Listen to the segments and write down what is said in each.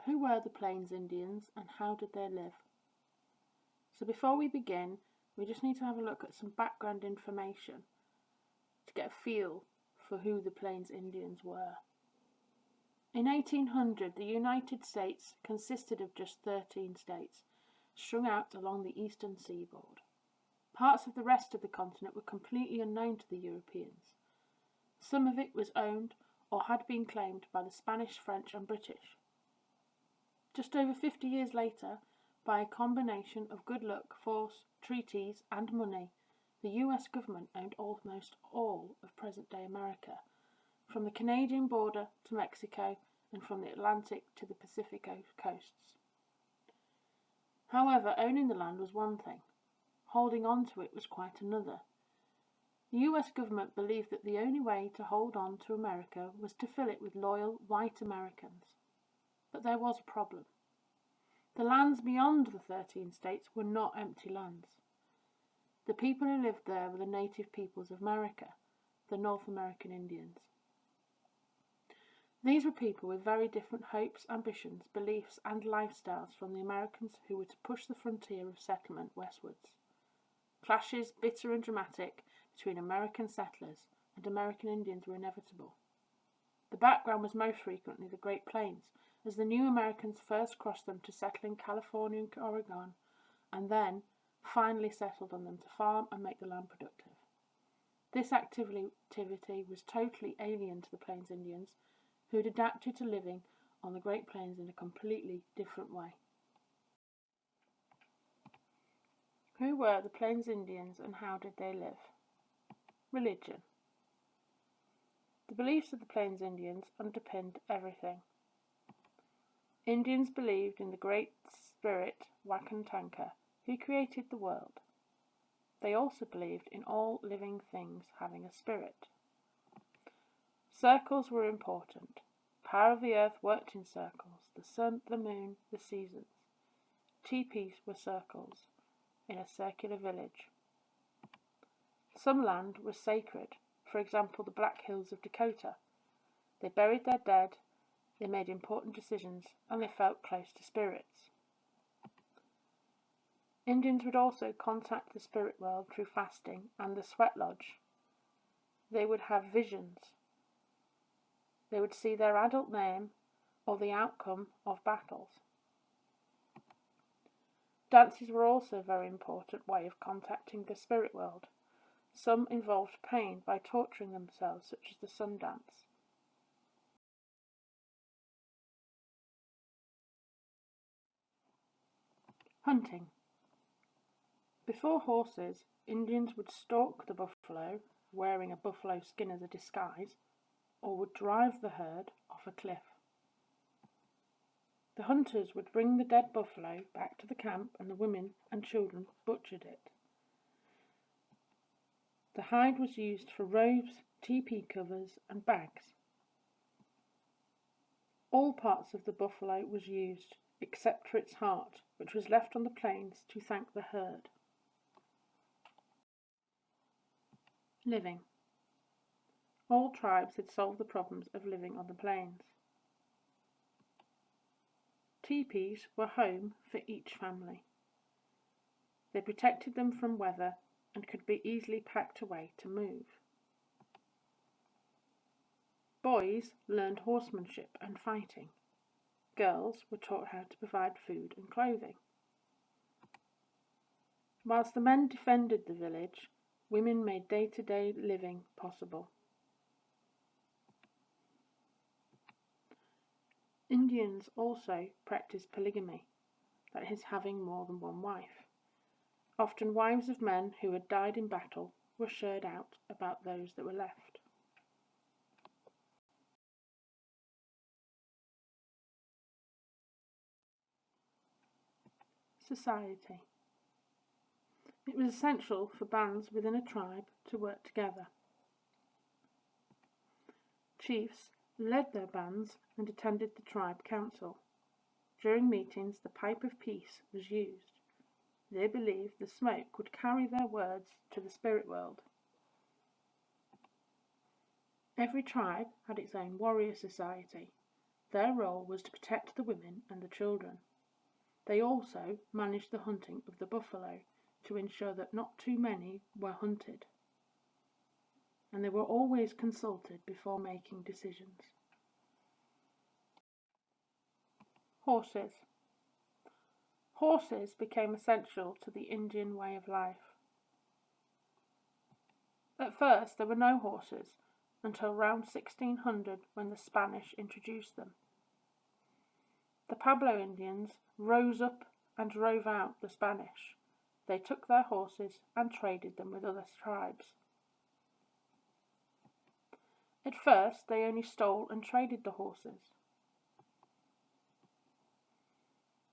Who were the Plains Indians and how did they live? So before we begin, we just need to have a look at some background information to get a feel for who the Plains Indians were. In 1800, the United States consisted of just 13 states, strung out along the eastern seaboard. Parts of the rest of the continent were completely unknown to the Europeans. Some of it was owned or had been claimed by the Spanish, French and British. Just over 50 years later, by a combination of good luck, force, treaties and money, the US government owned almost all of present-day America, from the Canadian border to Mexico and from the Atlantic to the Pacific coasts. However, owning the land was one thing. Holding on to it was quite another. The US government believed that the only way to hold on to America was to fill it with loyal white Americans. But there was a problem. The lands beyond the 13 states were not empty lands. The people who lived there were the native peoples of America, the North American Indians. These were people with very different hopes, ambitions, beliefs and lifestyles from the Americans who were to push the frontier of settlement westwards. Clashes, bitter and dramatic, between American settlers and American Indians were inevitable. The background was most frequently the Great Plains, as the new Americans first crossed them to settle in California and Oregon, and then finally settled on them to farm and make the land productive. This activity was totally alien to the Plains Indians, who had adapted to living on the Great Plains in a completely different way. Who were the Plains Indians and how did they live? Religion. The beliefs of the Plains Indians underpinned everything. Indians believed in the Great Spirit Wakantanka, who created the world. They also believed in all living things having a spirit. Circles were important. Power of the earth worked in circles, the sun, the moon, the seasons. Teepees were circles in a circular village. Some land was sacred, for example the Black Hills of Dakota. They buried their dead, they made important decisions, and they felt close to spirits. Indians would also contact the spirit world through fasting and the sweat lodge. They would have visions. They would see their adult name or the outcome of battles. Dances were also a very important way of contacting the spirit world. Some involved pain by torturing themselves, such as the sun dance. Hunting. Before horses, Indians would stalk the buffalo, wearing a buffalo skin as a disguise, or would drive the herd off a cliff. The hunters would bring the dead buffalo back to the camp and the women and children butchered it. The hide was used for robes, teepee covers and bags. All parts of the buffalo was used except for its heart, which was left on the plains to thank the herd. Living. All tribes had solved the problems of living on the plains. Teepees were home for each family. They protected them from weather and could be easily packed away to move. Boys learned horsemanship and fighting. Girls were taught how to provide food and clothing. Whilst the men defended the village, women made day-to-day living possible. Indians also practiced polygamy, that is, having more than one wife. Often wives of men who had died in battle were shared out about those that were left. Society. It was essential for bands within a tribe to work together. Chiefs led their bands and attended the tribe council. During meetings, the pipe of peace was used. They believed the smoke would carry their words to the spirit world. Every tribe had its own warrior society. Their role was to protect the women and the children. They also managed the hunting of the buffalo to ensure that not too many were hunted, and they were always consulted before making decisions. Horses. Horses became essential to the Indian way of life. At first there were no horses until around 1600 when the Spanish introduced them. The Pueblo Indians rose up and drove out the Spanish. They took their horses and traded them with other tribes. At first they only stole and traded the horses.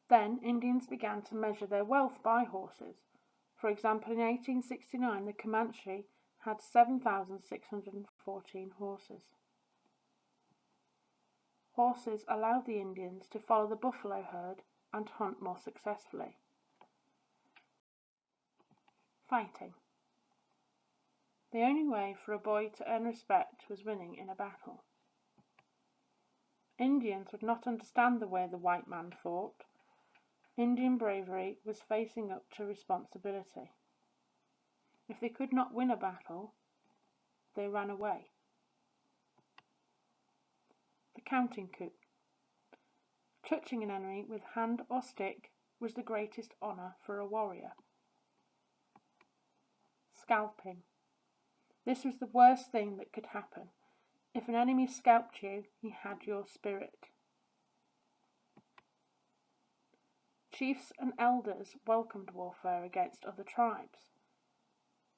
Then Indians began to measure their wealth by horses. For example, in 1869 the Comanche had 7,614 horses. Horses allowed the Indians to follow the buffalo herd and hunt more successfully. Fighting. The only way for a boy to earn respect was winning in a battle. Indians would not understand the way the white man fought. Indian bravery was facing up to responsibility. If they could not win a battle, they ran away. The counting coup. Touching an enemy with hand or stick was the greatest honour for a warrior. Scalping. This was the worst thing that could happen. If an enemy scalped you, he had your spirit. Chiefs and elders welcomed warfare against other tribes.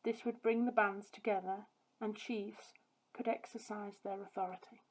This would bring the bands together, and chiefs could exercise their authority.